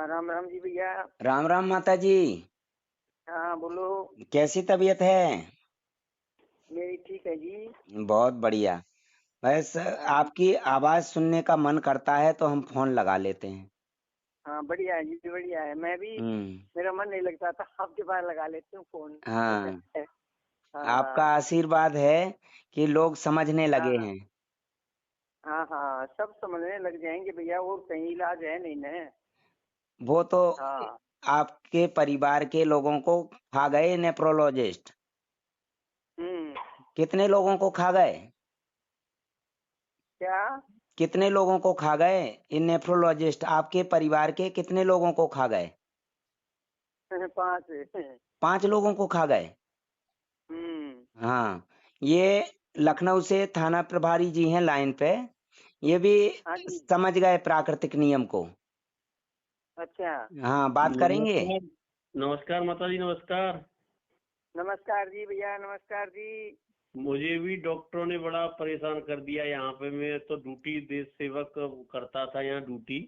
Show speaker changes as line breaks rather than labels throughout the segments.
हाँ, राम राम जी भैया।
राम राम माता जी।
हाँ बोलो।
कैसी तबीयत है?
मेरी ठीक है जी।
बहुत बढ़िया। बस
हाँ जी।
आपकी आवाज सुनने का मन करता है तो हम फोन लगा लेते हैं।
हाँ बढ़िया है जी, बढ़िया है। मैं भी,
हम्म।
मेरा मन नहीं लगता था, आपके पास लगा लेती हूँ फोन।
हाँ। आपका
हाँ
आशीर्वाद है कि लोग समझने लगे
हाँ
हैं।
हाँ हाँ, सब समझने लग जाएंगे भैया, और कहीं इलाज है नहीं ना।
वो तो
हाँ।
आपके परिवार के लोगों को खा गए नेफ्रोलॉजिस्ट।
हम्म।
कितने लोगों को खा गए?
क्या?
कितने लोगों को खा गए? इन नेफ्रोलॉजिस्ट आपके परिवार के कितने लोगों को खा गए?
5।
5 लोगों को खा गए।
हम्म।
हाँ। ये लखनऊ से थाना प्रभारी जी हैं लाइन पे। ये भी
हाँ जी।
समझ गए प्राकृतिक नियम को।
अच्छा।
हाँ, बात करेंगे।
नमस्कार। नमस्कार माता जी, नमस्कार।
नमस्कार जी भैया, नमस्कार जी।
मुझे भी डॉक्टरों ने बड़ा परेशान कर दिया। यहाँ पे मैं तो ड्यूटी देश सेवक करता था यहाँ ड्यूटी,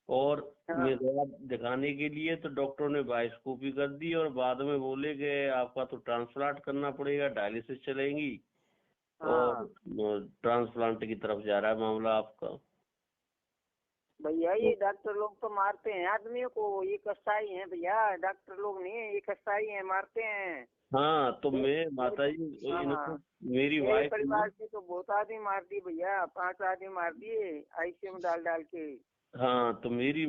और मैं
हाँ
गया दिखाने के लिए तो डॉक्टरों ने बायोस्कोपी कर दी और बाद में बोले कि आपका तो ट्रांसप्लांट करना पड़ेगा, डायलिसिस चलेंगी और
हाँ
ट्रांसप्लांट की तरफ जा रहा है मामला आपका।
भैया, ये डॉक्टर लोग तो मारते हैं आदमियों को, ये कसाई हैं भैया, डॉक्टर लोग नहीं है, ये कसाई हैं, मारते हैं।
हाँ तो
मे-
मैं
मेरे
माता
प-
जी
हाँ
इनको,
हाँ,
मेरी
मेरे
वाइफ ने,
परिवार के तो बहुत आदमी मार दिए भैया, 5 आदमी मार दिए आईसीयू में डाल डाल के।
हाँ तो मेरी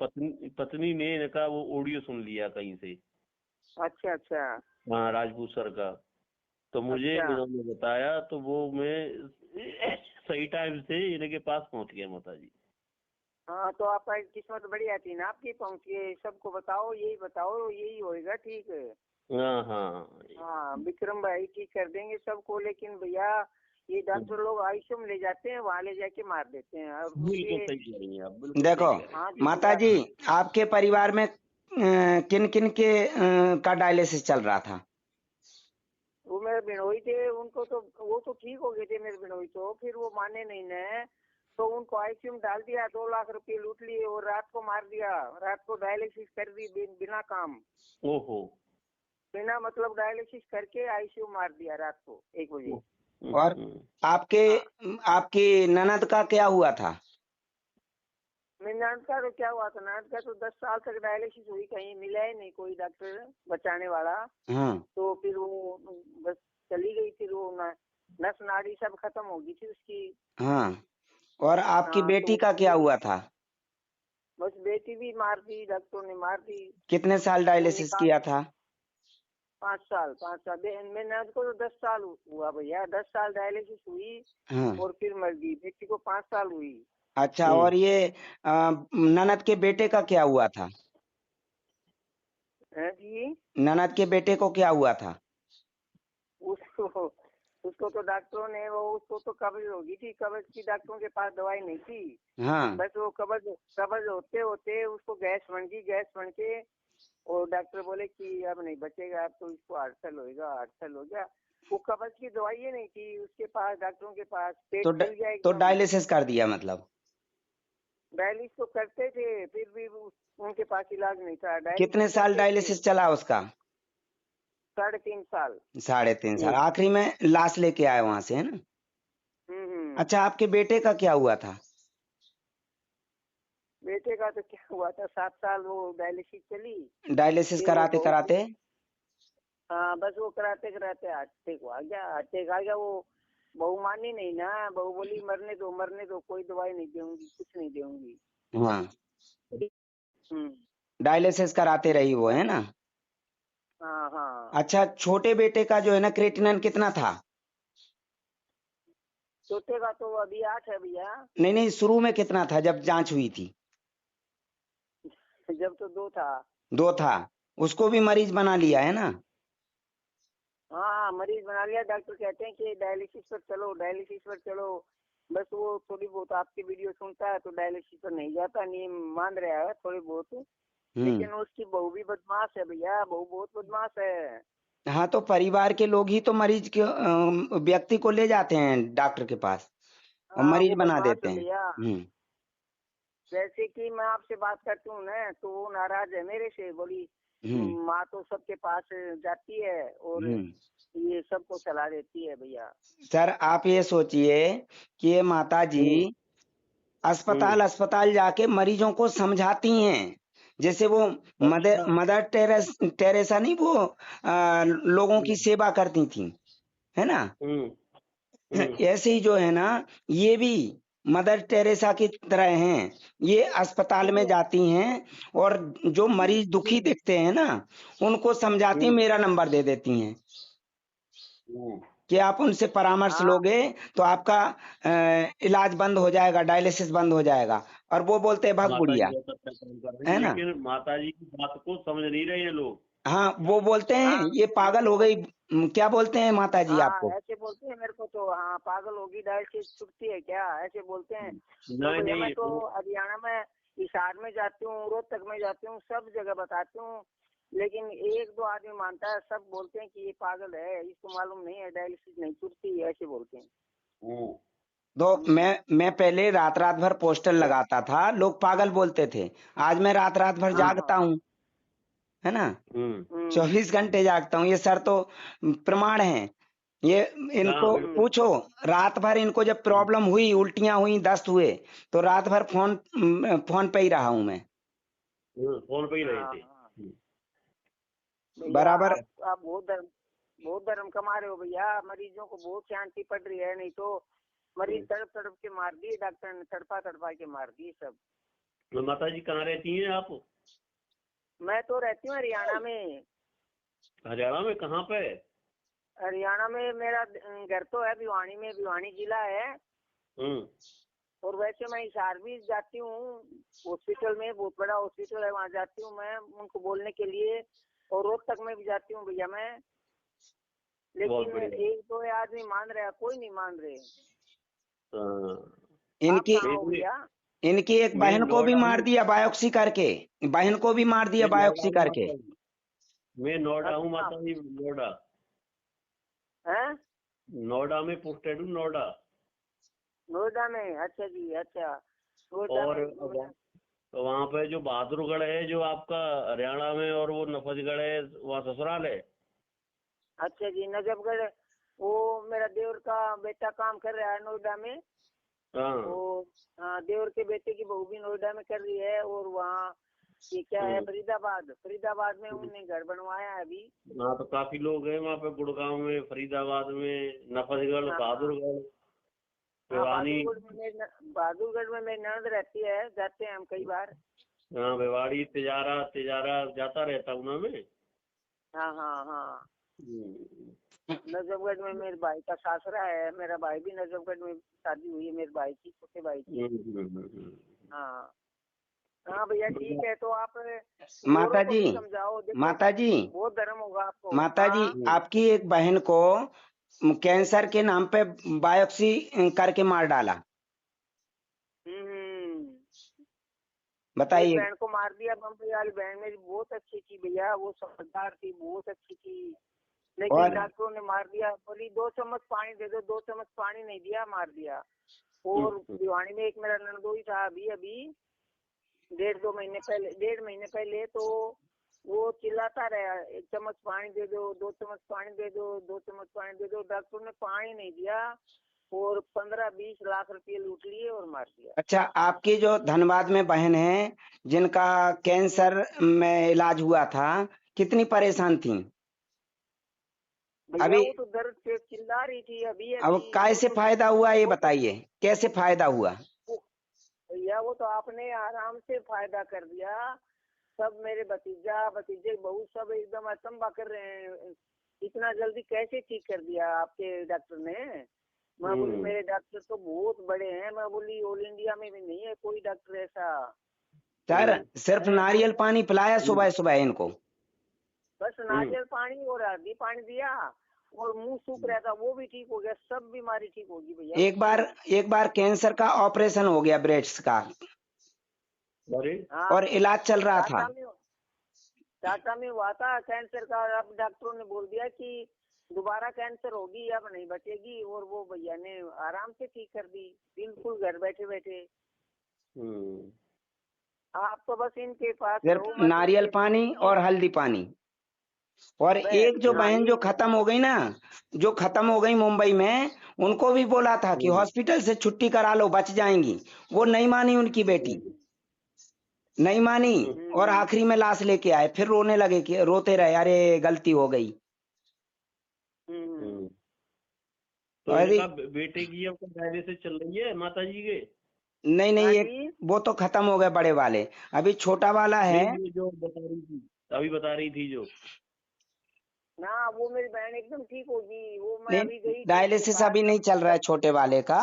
पत्नी पत्नी ने इनका वो ऑडियो सुन लिया कहीं से।
अच्छा अच्छा।
हाँ, राजपूत सर का। तो मुझे
अच्छा।
इन्होंने बताया तो वो मैं सही टाइम से इनके पास पहुंच गया माता जी।
हाँ तो आपका किस्मत बढ़िया थी ना, आपकी पहुंचिए, सबको बताओ, यही बताओ, यही होएगा ठीक है।
हाँ हाँ।
हाँ, विक्रम भाई ठीक कर देंगे सबको, लेकिन भैया ये डॉक्टर लोग आईसीयू में ले जाते हैं, वहां ले जाके मार देते हैं, और
बिल्कुल
उनके।
सही कह रही हैं आप, बिल्कुल
देखो
सही कह रही
हाँ जी
माता
भैया।
जी, आपके परिवार में किन किन के का डायलिसिस चल रहा था?
वो मेरे बिनोई थे, उनको तो वो तो ठीक हो गए थे मेरे बिनोई, तो फिर वो माने नहीं ने, तो उनको आईसीयू में डाल दिया, 2 लाख रुपए लूट लिए और रात को मार दिया, रात को डायलिसिस कर दी, बिना काम,
हैं। ओहो।
बिना मतलब डायलिसिस करके आईसीयू मार दिया रात को 1 बजे।
और
हम्म।
आपके
हाँ।
आपकी ननद का क्या हुआ था?
मेरे नान का तो क्या हुआ था, नान का तो 10 साल तक डायलिसिस हुई, कहीं मिला ही नहीं कोई डॉक्टर बचाने वाला।
हाँ।
तो फिर वो बस चली गई, फिर वो नस नाड़ी सब खत्म हो गई थी उसकी।
हाँ। और आपकी
हाँ
बेटी
तो
का क्या
फिर
हुआ था?
बस बेटी भी मार दी, डॉक्टरों ने मार दी।
कितने साल
वो
डायलिसिस
निकाल,
किया था?
5 साल, 5 साल। मेरे नान को तो 10 साल हुआ भैया, 10 साल डायलिसिस हुई
हाँ।
और फिर मर गई, बेटी को 5 साल हुई।
अच्छा,
हम्म।
और ये ननद के बेटे का क्या हुआ था?
है जी।
ननद के बेटे को क्या हुआ था?
उसको उसको तो डॉक्टरों ने, वो उसको तो कब्ज हो गई थी, कब्ज की डॉक्टरों के पास दवाई नहीं थी।
हाँ।
बस वो कब्ज कब्ज होते होते उसको गैस बन गई, गैस बन के और डॉक्टर बोले कि अब नहीं बचेगा, अब तो इसको अड़सल होएगा, अड़सल हो गया। वो कब्ज की दवाई ही नहीं थी उसके पास, डॉक्टरों के पास, पेट
तो
फूल गया
तो
एकदम।
डायलिसिस कर दिया मतलब?
डायलिसिस तो करते थे, फिर भी उनके पास इलाज नहीं था, डायलिसिस
कितने साल
करते थे।
डायलिसिस चला उसका?
3.5 साल।
3.5 साल। आखिरी में लाश लेके आए वहां से, है ना?
हम्म।
अच्छा, आपके बेटे का क्या हुआ था?
बेटे का तो क्या हुआ था, 7 साल वो डायलिसिस चली।
डायलिसिस
फिर वो
कराते
बहू,
कराते?
हाँ बस वो कराते कराते अटैक आ गया, अटैक आ गया। वो बहू मानी नहीं ना, बहू बोली मरने दो, मरने दो, कोई दवाई नहीं दूंगी, कुछ नहीं दूंगी।
हाँ।
हम्म।
डायलिसिस कराते रही वो, है ना?
हाँ हाँ।
अच्छा, छोटे बेटे का जो है ना, क्रेटिनिन कितना था?
छोटे का तो अभी 8 है भैया।
नहीं नहीं, शुरू में कितना था जब जांच हुई थी?
जब तो 2 था।
2 था। उसको भी मरीज बना लिया, है ना?
हाँ मरीज बना लिया, डॉक्टर कहते हैं कि डायलिसिस पर चलो, डायलिसिस पर चलो। बस वो थोड़ी बहुत आपकी वीडियो सुनता है तो डायलिसिस पर नहीं जाता, नहीं मान रहा है थोड़ी बहुत।
हम्म।
लेकिन उसकी बहू भी बदमाश है भैया, बहू बहुत बदमाश है।
हाँ, तो परिवार के लोग ही तो मरीज के व्यक्ति को ले जाते हैं डॉक्टर के पास और
हाँ
मरीज
वो
बना
बदमाश
देते
है
हैं।
भैया।
हम्म।
जैसे कि मैं आपसे बात करती हूँ ना, तो वो नाराज है मेरे से। बोली माँ तो सबके पास जाती है और ये सबको चला देती है भैया।
सर आप ये सोचिए कि ये माता जी अस्पताल अस्पताल जाके मरीजों को समझाती हैं, जैसे वो मदर
अच्छा।
मदर टेरेसा नहीं, वो लोगों की सेवा करती थी, है ना। ऐसे ही जो है ना, ये भी मदर टेरेसा की तरह हैं। ये अस्पताल में जाती हैं और जो मरीज दुखी दिखते हैं ना, उनको समझाती हैं, मेरा नंबर दे देती हैं कि आप उनसे परामर्श
हाँ
लोगे तो आपका इलाज बंद हो जाएगा, डायलिसिस बंद हो जाएगा। और वो बोलते हैं भग
माता जी
बुढ़िया,
बहुत अच्छा काम कर रही
है
है,
ना।
लेकिन माता जी की बात को समझ नहीं रहे हैं लोग।
हाँ, वो बोलते हैं
हाँ
ये पागल हो गई। क्या बोलते हैं माता जी आपको?
हाँ, ऐसे बोलते हैं मेरे को तो। हाँ, पागल होगी, डायलिसिस छुटती है क्या, ऐसे बोलते हैं। तो
नहीं
भैया मैं
नहीं,
तो
वो
हरियाणा में, हिसार में जाती हूँ, रोहतक में जाती हूँ, सब जगह बताती हूँ, लेकिन एक दो आदमी मानता है, सब बोलते हैं कि ये पागल है, इसको मालूम नहीं है डायलिसिस नहीं छुटती, ऐसे बोलते हैं।
तो मैं पहले रात रात भर पोस्टर लगाता था, लोग पागल बोलते थे। आज मैं रात रात भर
हाँ
जागता हूँ, है ना।
हम्म
24 घंटे जागता हूँ, ये सर तो प्रमाण है। ये
हाँ
इनको
बिल्कुल।
पूछो, रात भर इनको जब प्रॉब्लम हुई, उल्टियां हुई, दस्त हुए, तो रात भर फोन पे ही रहा हूं मैं,
फोन पे ही रहे
हाँ
थे।
हाँ। भैया
बराबर।
आप बहुत धर्म कमा रहे हो भैया। मरीजों को बहुत शांति पड़ रही है, नहीं तो मरीज तड़प तड़प के मार दिए, डॉक्टर ने तड़पा तड़पा के मार दिए सब।
तो माता जी कहाँ रहती हैं आप?
मैं तो रहती हूँ हरियाणा में।
हरियाणा में कहाँ पे?
हरियाणा में मेरा घर तो है भिवानी में, भिवानी जिला है।
हम्म।
और वैसे मैं हिसार भी जाती हूँ, हॉस्पिटल में, बहुत बड़ा हॉस्पिटल है, वहाँ जाती हूँ मैं उनको बोलने के लिए। और रोहतक में भी जाती हूँ भैया मैं।
बहुत
लेकिन
बढ़िया।
एक दो आदमी मान रहे हैं, कोई नहीं मान रहे।
हाँ।
आप
इनकी
कहाँ हो
एक
भैया?
इनकी एक
मैं
बहन को भी
नोएडा
मार
हूँ।
दिया बायोप्सी करके, बहन को भी मार दिया
मैं नोएडा
बायोप्सी
हूँ
करके।
माता जी। मैं नोएडा हूँ
अच्छा
माता जी, नोएडा।
है,
नोएडा में पोस्टेड हूँ, नोएडा।
नोएडा में? अच्छा जी, अच्छा। नोएडा
और
में
वहाँ पे जो बहादुरगढ़ है जो आपका हरियाणा में, और वो नफजगढ़ है, वहाँ ससुराल है।
अच्छा जी, नजफगढ़। वो मेरा देवर का बेटा काम कर रहा है नोएडा में।
हाँ।
वो हाँ, देवर के बेटे की बहू भी नोएडा में कर रही है। और वहाँ ये क्या है, फरीदाबाद, फरीदाबाद में उन्होंने घर बनवाया है अभी।
हाँ, तो काफी लोग हैं वहाँ पे, गुड़गांव में, फरीदाबाद में, नफजगढ़,
हाँ हाँ
बहादुरगढ़,
हाँ,
भिवानी।
बहादुरगढ़ में मेरी ननद रहती है, जाते हैं हम कई बार।
हाँ, भिवाड़ी, तिजारा, तिजारा जाता रहता हूँ ना मैं।
हाँ हाँ हाँ।
हम्म।
नजफगढ़ में मेरे भाई का सासरा है, मेरा भाई भी नजफगढ़ में शादी हुई है मेरे भाई की, छोटे भाई की। हाँ हाँ भैया, ठीक है। तो आप
माता
गोरों को
जी,
भी समझाओ, देखो
माता जी,
बहुत धर्म होगा आपको।
माता जी,
हाँ
आपकी एक बहन को कैंसर के नाम पे बायोप्सी करके मार डाला,
हम्म। एक
बताइए।
बहन को मार दिया, बम्बई वाली बहन मेरी बहुत अच्छी थी भैया, वो समझदार थी, बहुत अच्छी थी। लेकिन
और
डॉक्टरों ने मार दिया। बोली 2 चम्मच पानी दे दो, 2 चम्मच पानी नहीं दिया, मार दिया। और भिवानी में एक मेरा नंदोई था, अभी अभी 1.5 महीने पहले तो वो चिल्लाता रहा, 1 चम्मच पानी दे दो, 2 चम्मच पानी दे दो, 2 चम्मच पानी दे दो। डॉक्टर ने पानी नहीं दिया और 15-20 लाख रुपए लूट लिए और मार दिया।
अच्छा, आपकी जो धनबाद में बहन है जिनका कैंसर में इलाज हुआ था, कितनी परेशान थी
भैया
अभी?
वो तो दर्द से चिल्ला रही थी अभी
अब
अभी।
काय
वो
से
तो
फायदा हुआ ये
वो तो
बताइए, कैसे फायदा हुआ?
भैया वो तो आपने आराम से फायदा कर दिया। सब मेरे भतीजा भतीजे बहू सब एकदम अचंभा कर रहे हैं, इतना जल्दी कैसे ठीक कर दिया आपके डॉक्टर ने। मैं बोली मेरे डॉक्टर तो बहुत बड़े हैं, मैं बोली ऑल इंडिया में भी नहीं है कोई डॉक्टर ऐसा
सर, सिर्फ
है।
नारियल पानी पिलाया सुबह सुबह इनको।
बस नारियल पानी और हल्दी पानी दिया, और मुंह सूख रहा था वो भी ठीक हो गया, सब बीमारी ठीक होगी भैया
एक
उसकी।
बार एक बार कैंसर का ऑपरेशन हो गया ब्रेस्ट का,
अरे
हाँ,
और इलाज चल रहा था।
टाटा में हुआ था कैंसर का। अब डॉक्टरों ने बोल दिया कि दोबारा कैंसर होगी, अब नहीं बचेगी, और वो भैया ने आराम से ठीक कर दी, बिल्कुल घर बैठे बैठे। आप तो बस इनके पास
सिर्फ
रहो, मत
नारियल
इनके
पानी
दूर
और हल्दी पानी। और
बस
एक जो बहन जो
नारियल
खत्म हो गई ना, जो खत्म हो गई मुंबई में, उनको भी बोला था कि हॉस्पिटल से छुट्टी करा लो, बच जाएंगी। वो नहीं मानी, उनकी बेटी नहीं मानी। और आखिरी में लाश लेके आए, फिर रोने लगे कि रोते रहे, अरे गलती हो गई।
तो
अरे
इनका बेटे की अब डायलिसिस चल रही है माता जी के?
नहीं नहीं,
हाँ
ये
जी।
वो तो खत्म हो गए बड़े वाले, अभी छोटा वाला है।
नहीं, ये जो बता रही थी, अभी बता रही थी जो।
ना वो मेरी बहन एकदम ठीक होगी, वो मैं अभी
नहीं,
गई थी उनके
डायलिसिस
पास।
अभी नहीं चल रहा है छोटे वाले का,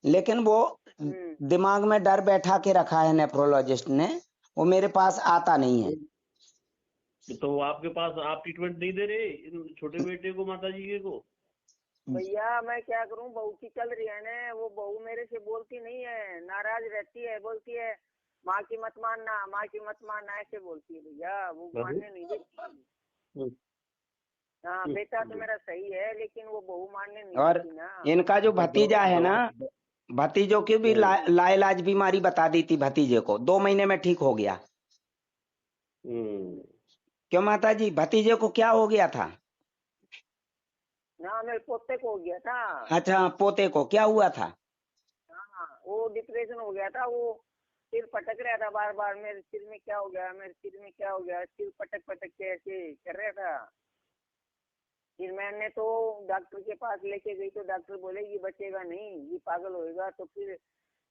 लेकिन वो दिमाग में डर बैठा के रखा है नेफ्रोलॉजिस्ट ने, वो मेरे पास आता नहीं है।
तो आपके पास आप ट्रीटमेंट नहीं दे रहे इन छोटे बेटे को, माता जी के को?
भैया मैं क्या करूं, बहू की चल रही है ना, वो बहू मेरे से बोलती नहीं है, नाराज रहती है, बोलती है माँ की मत मानना, माँ की मत मानना, ऐसे बोलती है भैया, वो मानने नहीं देती। हाँ बेटा तो मेरा सही है, लेकिन वो बहू मानने नहीं
और
देती ना।
इनका जो भतीजा है ना, भतीजों की भी लाइलाज बीमारी बता दी थी भतीजे को, 2 महीने में ठीक हो गया। क्यों माता जी, भतीजे को क्या हो गया था?
ना मेरे पोते को हो गया था।
अच्छा, पोते को क्या हुआ था?
हाँ वो डिप्रेशन हो गया था, वो सिर पटक रहा था बार बार, मेरे सिर में क्या हो गया, मेरे सिर में क्या हो गया, सिर पटक पटक के ऐसे कर रहा था। फिर मैंने तो डॉक्टर के पास लेके गई, तो डॉक्टर बोले ये बचेगा नहीं, ये पागल होएगा। तो फिर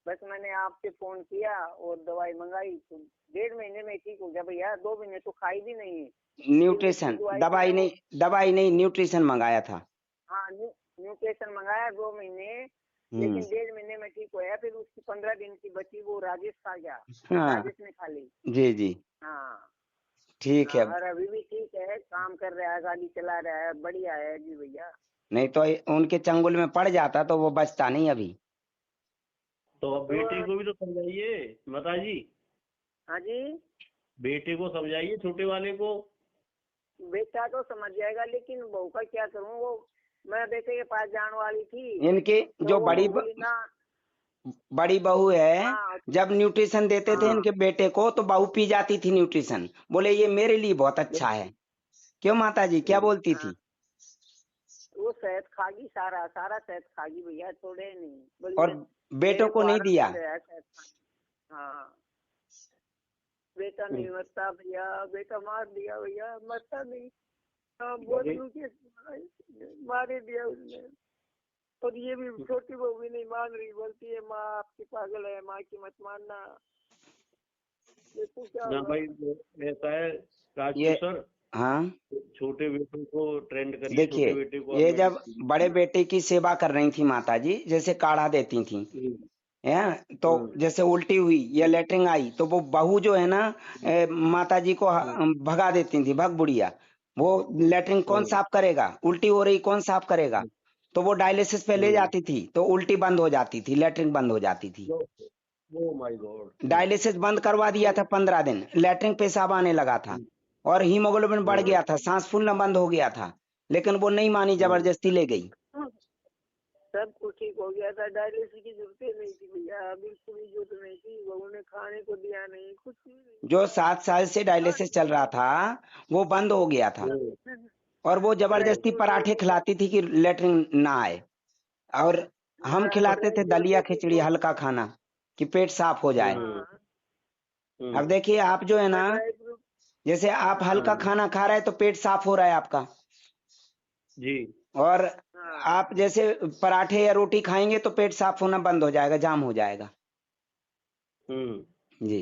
बस मैंने आपसे फोन किया और दवाई मंगाई, तो 1.5 महीने में ठीक हो गया भैया। 2 महीने तो खाई भी नहीं।
न्यूट्रिशन, दवाई नहीं, दवाई नहीं, न्यूट्रिशन मंगाया था।
हाँ न्यूट्रिशन मंगाया 2 महीने, लेकिन 1.5 महीने में ठीक होया। फिर उसकी 15 दिन की बची, वो राजेश खा गया,
हाँ
राजेश ने खा ली।
जी जी,
हाँ
ठीक है।
और अभी भी ठीक है, काम कर रहा है, गाड़ी चला रहा है, बढ़िया है जी भैया।
नहीं तो उनके चंगुल में पड़ जाता तो वो बचता नहीं अभी।
तो अब बेटे को भी तो समझाइए माता जी,
हाँ जी।
बेटे को समझाइए छोटे वाले को।
बेटा तो समझ जाएगा, लेकिन बहू का क्या करूं, वो मैं बेटे के पास जाने वाली थी,
इनकी
तो
जो
वो बहू बोली ना।
बड़ी बहू है,
हाँ
जब न्यूट्रिशन देते थे
हाँ।
इनके बेटे को, तो बहू पी जाती थी न्यूट्रिशन, बोले ये मेरे लिए बहुत अच्छा है। क्यों माता जी, क्या बोलती
हाँ
थी?
वो शहद खागी, सारा सारा शहद खागी भैया, छोड़े नहीं, बोली
और बेटों
मेरे
को
को
नहीं
आदत
दिया?
पड़ रहा है शहद खाने। हाँ बेटा नहीं मरता भैया, बेटा मार दिया भैया, मरता नहीं। हाँ बोतलू के मारे दिया उसने। और ये भी छोटी बहू भी नहीं मान रही, बोलती है माँ आपकी पागल है, माँ की मत मानना। देखो क्या
ना
होगा।
भाई, ऐसा है राजू
ये
सर,
हाँ,
छोटे बेटे को ट्रेंड करिए,
देखिए,
छोटे बेटे को आप
ये जब
मेडिसिन
बड़े
दीजिए।
बेटे की सेवा कर रही थी माता जी, जैसे काढ़ा देती थी है, तो जैसे उल्टी हुई या लेटरिन आई, तो वो बहू जो है ना, माता जी को भगा देती थी, भग बुढ़िया। वो लेटरिन कौन साफ करेगा, उल्टी हो रही कौन साफ करेगा? तो वो डायलिसिस पे ले जाती थी, तो उल्टी बंद हो जाती थी, लेटरिन बंद हो जाती थी।
Oh my God.
डायलिसिस बंद करवा दिया था 15 दिन, लेटरिन पेशाब आने लगा था, और हीमोग्लोबिन बढ़ गया था, सांस फूलना बंद हो गया था, लेकिन वो नहीं मानी, जबरदस्ती ले गई।
सब कुछ ठीक हो गया था, डायलिसिस की जरूरत नहीं थी भैया, बिल्कुल भी जरूरत नहीं थी, बहू ने खाने को दिया नहीं, कुछ नहीं।
जो 7 साल से डायलिसिस चल रहा था, वो बंद हो गया था। और वो
ड्राई
जबरदस्ती
फ्रूट
पराठे खिलाती थी कि लेटरिन ना आए, और हम खिलाते थे दलिया खिचड़ी, हल्का खाना, कि पेट साफ हो जाए। अब देखिए, आप जो है ना,
ड्राई फ्रूट।
जैसे आप हल्का खाना खा रहे हैं तो पेट साफ हो रहा है आपका,
जी।
और आप जैसे पराठे या रोटी खाएंगे तो पेट साफ होना बंद हो जाएगा, जाम हो जाएगा। जी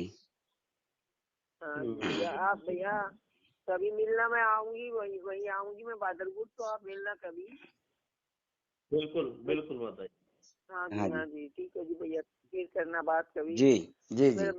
हाँ भैया, आप भैया कभी मिलना, मैं आऊंगी, वही वही आऊंगी मैं बादलपुर, तो आप मिलना कभी।
बिल्कुल बिल्कुल माता जी।
हाँ जी हाँ जी, ठीक है जी भैया, फिर करना बात कभी।
जी जी जी।
मेरा